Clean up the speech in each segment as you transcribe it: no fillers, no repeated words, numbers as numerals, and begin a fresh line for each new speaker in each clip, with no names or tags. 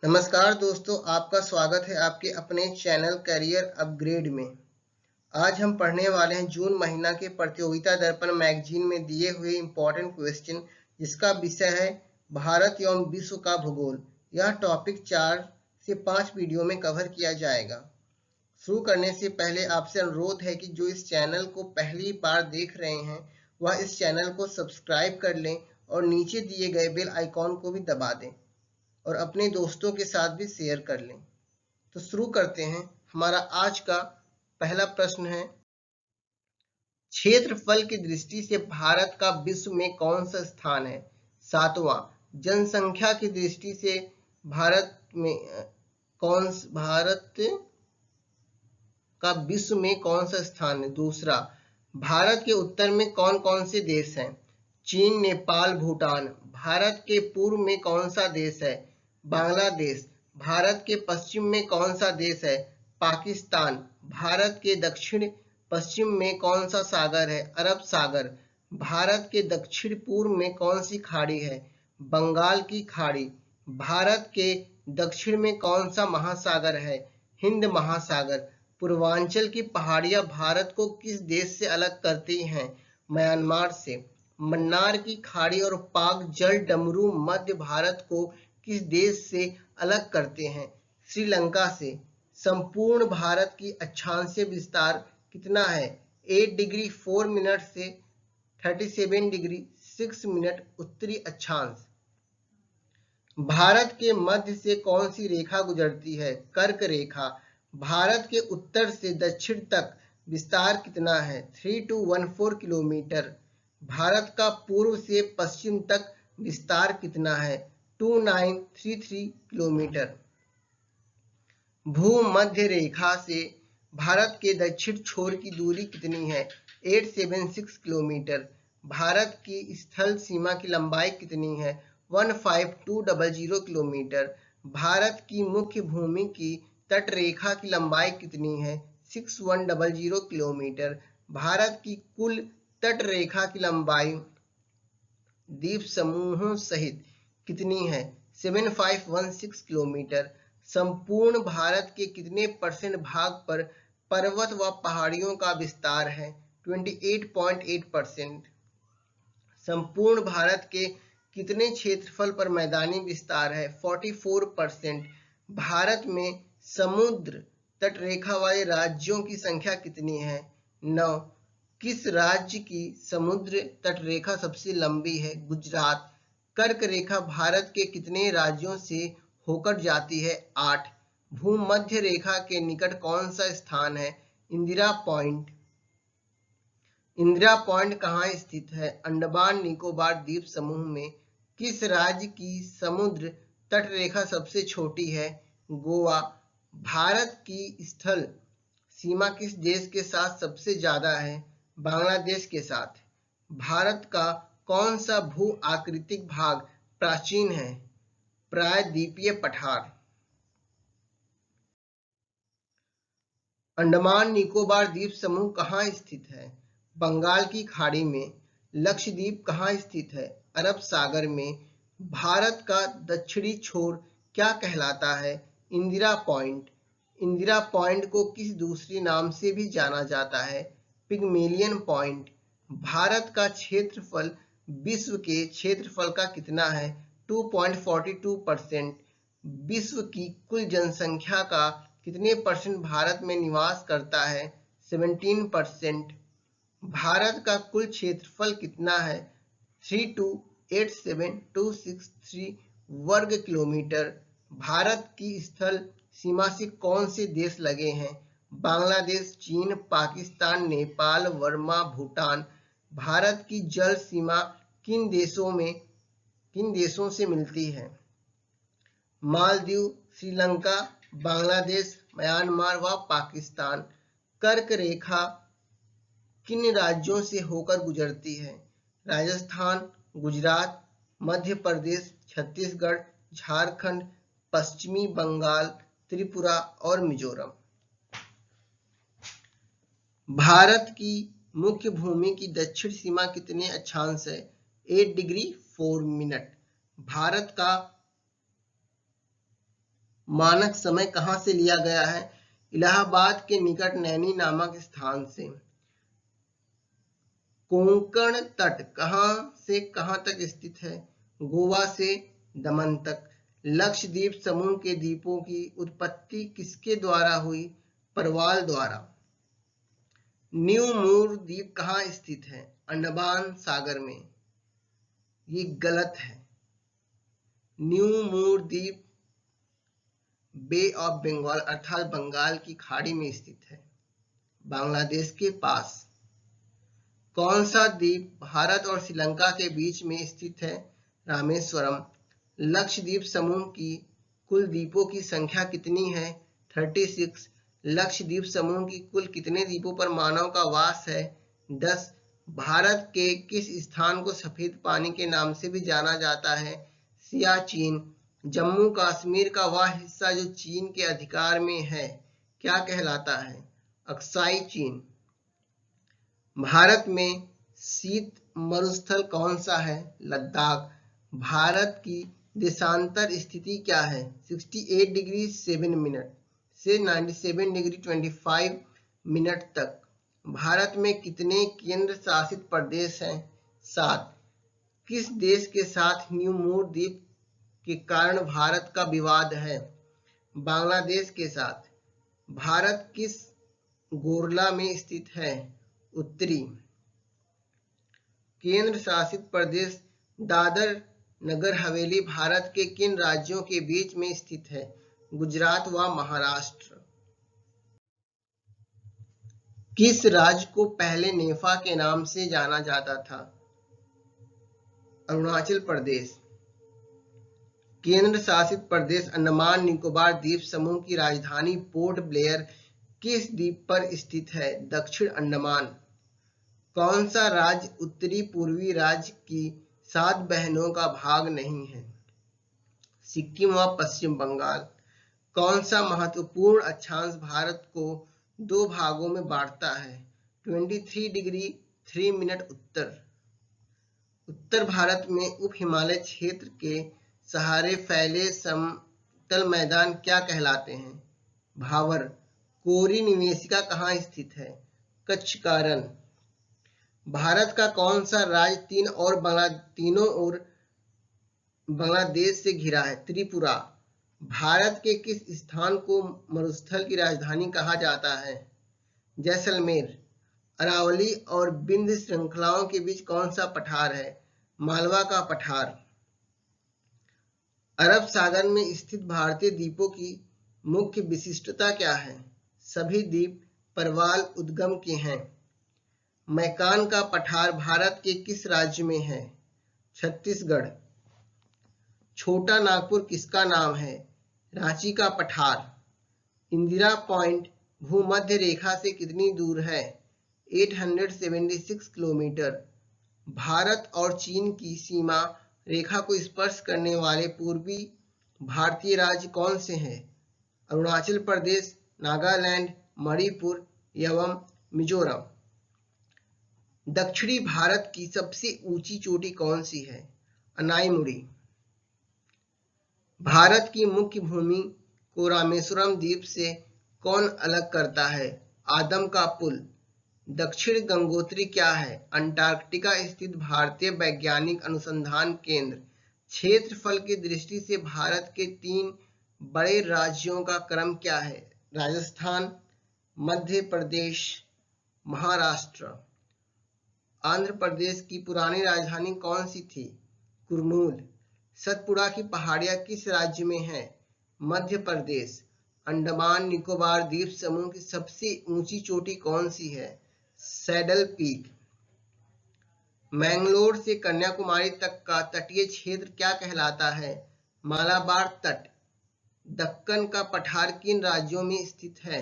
नमस्कार दोस्तों, आपका स्वागत है आपके अपने चैनल करियर अपग्रेड में। आज हम पढ़ने वाले हैं जून महीना के प्रतियोगिता दर्पण मैगजीन में दिए हुए इम्पोर्टेंट क्वेश्चन, जिसका विषय है भारत एवं विश्व का भूगोल। यह टॉपिक 4 से 5 वीडियो में कवर किया जाएगा। शुरू करने से पहले आपसे अनुरोध है कि जो इस चैनल को पहली बार देख रहे हैं वह इस चैनल को सब्सक्राइब कर लें और नीचे दिए गए बेल आइकॉन को भी दबा दें और अपने दोस्तों के साथ भी शेयर कर लें। तो शुरू करते हैं। हमारा आज का पहला प्रश्न है, क्षेत्रफल की दृष्टि से भारत का विश्व में कौन सा स्थान है? 7वां। जनसंख्या की दृष्टि से भारत का विश्व में कौन सा स्थान है? दूसरा। भारत के उत्तर में कौन कौन से देश हैं? चीन, नेपाल, भूटान। भारत के पूर्व में कौन सा देश है? बांग्लादेश। भारत के पश्चिम में कौन सा देश है? पाकिस्तान। भारत के दक्षिण पश्चिम में कौन सा सागर है? अरब सागर। भारत के दक्षिण पूर्व में कौन सी खाड़ी है? बंगाल की खाड़ी। भारत के दक्षिण में कौन सा महासागर है? हिंद महासागर। पूर्वांचल की पहाड़ियां भारत को किस देश से अलग करती हैं? म्यांमार से। मन्नार की खाड़ी और पाक जल डमरू मध्य भारत को किस देश से अलग करते हैं? श्रीलंका से। संपूर्ण भारत की अक्षांशीय विस्तार कितना है? 8 डिग्री 4 मिनट से 37 डिग्री 6 मिनट उत्तरी अक्षांश। भारत के मध्य से कौन सी रेखा गुजरती है? कर्क रेखा। भारत के उत्तर से दक्षिण तक विस्तार कितना है? 3214 किलोमीटर। भारत का पूर्व से पश्चिम तक विस्तार कितना है? 2933 किलोमीटर। भूमध्य रेखा से भारत के दक्षिण छोर की दूरी कितनी है? 876 किलोमीटर। भारत की स्थल सीमा की लंबाई कितनी है? 15200 किलोमीटर। भारत की मुख्य भूमि की तट रेखा की लंबाई कितनी है? 6100 किलोमीटर। भारत की कुल तट रेखा की लंबाई द्वीप समूहों सहित कितनी है? 7516 किलोमीटर। संपूर्ण भारत के कितने % भाग पर पर्वत व पहाड़ियों का विस्तार है? 28.8%। संपूर्ण भारत के कितने क्षेत्रफल पर मैदानी विस्तार है? 44%। भारत में समुद्र तटरेखा वाले राज्यों की संख्या कितनी है? 9। किस राज्य की समुद्र तटरेखा सबसे लंबी है? गुजरात। कर्क रेखा भारत के कितने राज्यों से होकर जाती है? 8। भूमध्य रेखा के निकट कौन सा स्थान है? इंदिरा पॉइंट। इंदिरा पॉइंट कहाँ स्थित है? अंडमान निकोबार द्वीप समूह में। किस राज्य की समुद्र तटरेखा सबसे छोटी है? गोवा। भारत की स्थल सीमा किस देश के साथ सबसे ज्यादा है? बांग्लादेश के साथ। भारत का कौन सा भू आकृतिक भाग प्राचीन है? प्रायद्वीपीय पठार। अंडमान निकोबार द्वीप समूह कहाँ स्थित है? बंगाल की खाड़ी में। लक्षद्वीप कहाँ स्थित है? अरब सागर में। भारत का दक्षिणी छोर क्या कहलाता है? इंदिरा पॉइंट। इंदिरा पॉइंट को किस दूसरे नाम से भी जाना जाता है? Pygmalion point. भारत का क्षेत्रफल विश्व के क्षेत्रफल का कितना है? 2.42%। विश्व की कुल जनसंख्या का कितने % भारत में निवास करता है? 17%। भारत का कुल क्षेत्रफल कितना है? 3287263 वर्ग किलोमीटर। भारत की स्थल सीमा से कौन से देश लगे हैं? बांग्लादेश, चीन, पाकिस्तान, नेपाल, बर्मा, भूटान। भारत की जल सीमा किन देशों से मिलती है? मालदीव, श्रीलंका, बांग्लादेश, म्यांमार व पाकिस्तान। कर्क रेखा किन राज्यों से होकर गुजरती है? राजस्थान, गुजरात, मध्य प्रदेश, छत्तीसगढ़, झारखंड, पश्चिमी बंगाल, त्रिपुरा और मिजोरम। भारत की मुख्य भूमि की दक्षिण सीमा कितने अक्षांश है? 8 डिग्री 4 मिनट। भारत का मानक समय कहाँ से लिया गया है? इलाहाबाद के निकट नैनी नामक स्थान से। कोंकण तट कहाँ से कहाँ तक स्थित है? गोवा से दमन तक। लक्षद्वीप समूह के द्वीपों की उत्पत्ति किसके द्वारा हुई? परवाल द्वारा। न्यू मूर द्वीप कहाँ स्थित है? अंडमान सागर में। ये गलत है। न्यू मूर द्वीप बे ऑफ बंगाल अर्थात बंगाल की खाड़ी में स्थित है, बांग्लादेश के पास। कौन सा द्वीप भारत और श्रीलंका के बीच में स्थित है? रामेश्वरम। लक्षद्वीप समूह की कुल द्वीपों की संख्या कितनी है? 36। लक्षद्वीप समूह की कुल कितने द्वीपों पर मानव का वास है? 10। भारत के किस स्थान को सफेद पानी के नाम से भी जाना जाता है? सियाचिन। जम्मू कश्मीर का वह हिस्सा जो चीन के अधिकार में है क्या कहलाता है? अक्साई चीन। भारत में शीत मरुस्थल कौन सा है? लद्दाख। भारत की देशांतर स्थिति क्या है? 68 डिग्री 7 मिनट से 97 डिग्री 25 मिनट तक। भारत में कितने केंद्र शासित प्रदेश हैं? 7। किस देश के साथ न्यू मूर द्वीप के कारण भारत का विवाद है? बांग्लादेश के साथ। भारत किस गोरला में स्थित है? उत्तरी। केंद्र शासित प्रदेश दादर नगर हवेली भारत के किन राज्यों के बीच में स्थित है? गुजरात व महाराष्ट्र। किस राज्य को पहले नेफा के नाम से जाना जाता था? अरुणाचल प्रदेश। केंद्र शासित प्रदेश अंडमान निकोबार द्वीप समूह की राजधानी पोर्ट ब्लेयर किस द्वीप पर स्थित है? दक्षिण अंडमान। कौन सा राज्य उत्तरी पूर्वी राज्य की 7 बहनों का भाग नहीं है? सिक्किम व पश्चिम बंगाल। कौन सा महत्वपूर्ण अक्षांश भारत को 2 भागों में बांटता है? 23 डिग्री 3 मिनट उत्तर। उत्तर भारत में उप हिमालय क्षेत्र के सहारे फैले समतल मैदान क्या कहलाते हैं? भावर। कोरी निवेशिका कहाँ स्थित है? कच्छ का रण। भारत का कौन सा राज्य तीनों ओर बांग्लादेश से घिरा है? त्रिपुरा। भारत के किस स्थान को मरुस्थल की राजधानी कहा जाता है? जैसलमेर। अरावली और विंध्य श्रृंखलाओं के बीच कौन सा पठार है? मालवा का पठार। अरब सागर में स्थित भारतीय द्वीपों की मुख्य विशिष्टता क्या है? सभी द्वीप परवाल उद्गम के हैं। मैकान का पठार भारत के किस राज्य में है? छत्तीसगढ़। छोटा नागपुर किसका नाम है? रांची का पठार। इंदिरा पॉइंट भूमध्य रेखा से कितनी दूर है? 876 किलोमीटर। भारत और चीन की सीमा रेखा को स्पर्श करने वाले पूर्वी भारतीय राज्य कौन से हैं? अरुणाचल प्रदेश, नागालैंड, मणिपुर एवं मिजोरम। दक्षिणी भारत की सबसे ऊंची चोटी कौन सी है? अनाईमुड़ी। भारत की मुख्य भूमि को रामेश्वरम द्वीप से कौन अलग करता है? आदम का पुल। दक्षिण गंगोत्री क्या है? अंटार्कटिका स्थित भारतीय वैज्ञानिक अनुसंधान केंद्र। क्षेत्रफल की दृष्टि से भारत के 3 बड़े राज्यों का क्रम क्या है? राजस्थान, मध्य प्रदेश, महाराष्ट्र। आंध्र प्रदेश की पुरानी राजधानी कौन सी थी? कुर्नूल। सतपुड़ा की पहाड़ियां किस राज्य में है? मध्य प्रदेश। अंडमान निकोबार द्वीप समूह की सबसे ऊंची चोटी कौन सी है? Saddle peak. मैंगलोर से कन्याकुमारी तक का तटीय क्षेत्र क्या कहलाता है? मालाबार तट। दक्कन का पठार किन राज्यों में स्थित है?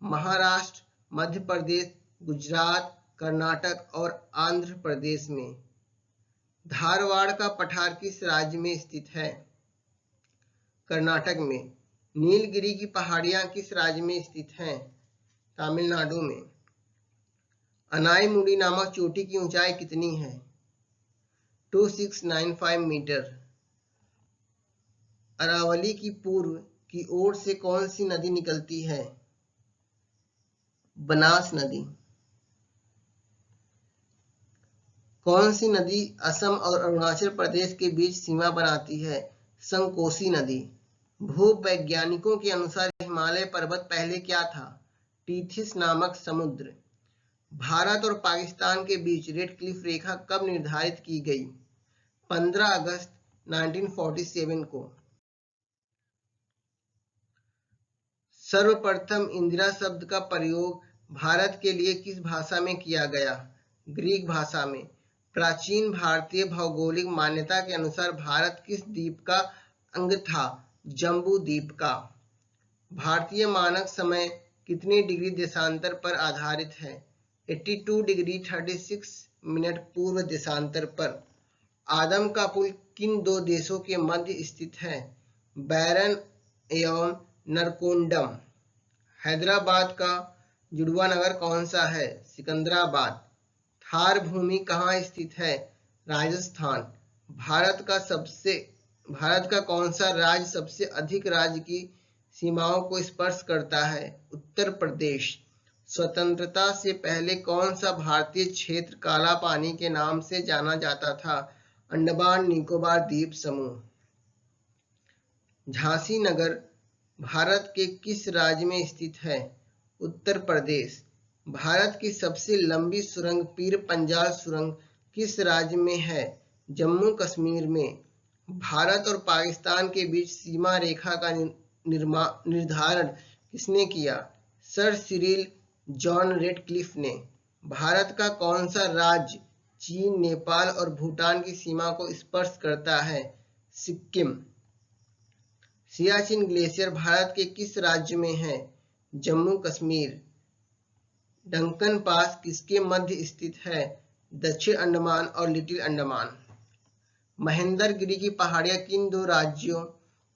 महाराष्ट्र, मध्य प्रदेश, गुजरात, कर्नाटक और आंध्र प्रदेश में। धारवाड़ का पठार किस राज्य में स्थित है? कर्नाटक में। नीलगिरी की पहाड़ियां किस राज्य में स्थित हैं? तमिलनाडु में। अनाईमुड़ी नामक चोटी की ऊंचाई कितनी है? 2695 मीटर। अरावली की पूर्व की ओर से कौन सी नदी निकलती है? बनास नदी। कौन सी नदी असम और अरुणाचल प्रदेश के बीच सीमा बनाती है? संकोसी नदी। भूवैज्ञानिकों के अनुसार हिमालय पर्वत पहले क्या था? टीथिस नामक समुद्र। भारत और पाकिस्तान के बीच रेड क्लिफ रेखा कब निर्धारित की गई? 15 अगस्त 1947 को। सर्वप्रथम इंदिरा शब्द का प्रयोग भारत के लिए किस भाषा में किया गया? ग्रीक भाषा में। प्राचीन भारतीय भौगोलिक मान्यता के अनुसार भारत किस द्वीप का अंग था? जम्बू द्वीप का। भारतीय मानक समय कितने डिग्री देशांतर पर आधारित है? 82 डिग्री 36 मिनट पूर्व देशांतर पर। आदम का पुल किन दो देशों के मध्य स्थित है? बैरन एवं नरकोंडम। हैदराबाद का जुड़वा नगर कौन सा है? सिकंदराबाद। थार भूमि कहाँ स्थित है? राजस्थान। भारत का कौन सा राज्य सबसे अधिक राज्य की सीमाओं को स्पर्श करता है? उत्तर प्रदेश। स्वतंत्रता से पहले कौन सा भारतीय क्षेत्र काला पानी के नाम से जाना जाता था? अंडमान निकोबार द्वीप समूह। झांसी नगर भारत के किस राज्य में स्थित है? उत्तर प्रदेश। भारत की सबसे लंबी सुरंग पीर पंजाल सुरंग किस राज्य में है? जम्मू कश्मीर में। भारत और पाकिस्तान के बीच सीमा रेखा का निर्धारण किसने किया? सर सिरिल जॉन रेडक्लिफ ने। भारत का कौन सा राज्य चीन, नेपाल और भूटान की सीमा को स्पर्श करता है? सिक्किम। सियाचिन ग्लेशियर भारत के किस राज्य में है? जम्मू कश्मीर। डंकन पास किसके मध्य स्थित है? दक्षिण अंडमान और लिटिल अंडमान। महेंद्रगिरी की पहाड़ियां किन दो राज्यों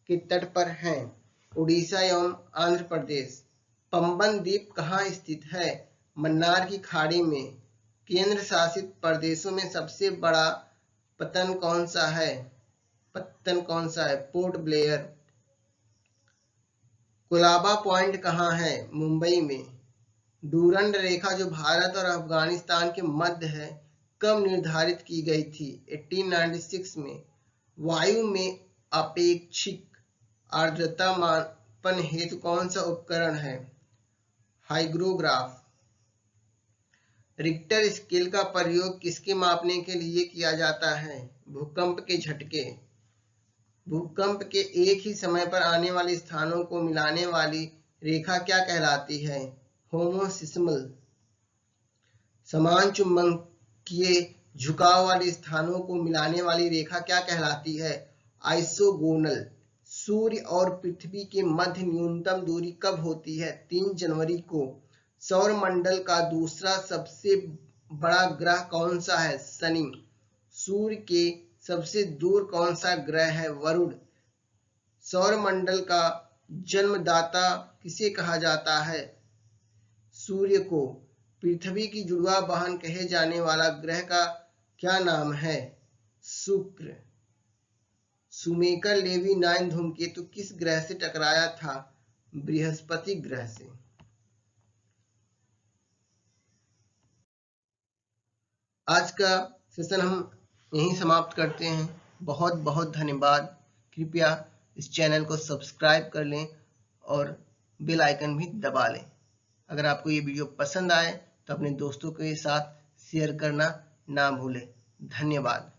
के तट पर हैं? उड़ीसा एवं आंध्र प्रदेश। पंबन द्वीप कहाँ स्थित है? मन्नार की खाड़ी में। केंद्र शासित प्रदेशों में सबसे बड़ा पत्तन कौन सा है? Port Blair. कोलाबा पॉइंट कहाँ है? मुंबई में। डूरंड रेखा जो भारत और अफगानिस्तान के मध्य है कब निर्धारित की गई थी? 1896 में। वायु में अपेक्षिक आर्द्रता मापन हेतु कौन सा उपकरण है? हाइग्रोग्राफ। रिक्टर स्केल का प्रयोग किसके मापने के लिए किया जाता है? भूकंप के झटके। भूकंप के एक ही समय पर आने वाले स्थानों को मिलाने वाली रेखा क्या कहलाती है? होमोसिस्मल। समान चुंबकीय झुकाव वाले स्थानों को मिलाने वाली रेखा क्या कहलाती है? आइसोगोनल। सूर्य और पृथ्वी के मध्य न्यूनतम दूरी कब होती है? 3 जनवरी को। सौर मंडल का दूसरा सबसे बड़ा ग्रह कौन सा है? शनि। सूर्य के सबसे दूर कौन सा ग्रह है? वरुण। सौर मंडल का जन्मदाता किसे कहा जाता है? सूर्य को। पृथ्वी की जुड़वा बहन कहे जाने वाला ग्रह का क्या नाम है? शुक्र। शुमेकर लेवी 9 धूमकेतु किस ग्रह से टकराया था? बृहस्पति ग्रह से। आज का सेशन हम यहीं समाप्त करते हैं। बहुत बहुत धन्यवाद। कृपया इस चैनल को सब्सक्राइब कर लें और बेल आइकन भी दबा लें। अगर आपको ये वीडियो पसंद आए तो अपने दोस्तों के साथ शेयर करना ना भूलें। धन्यवाद।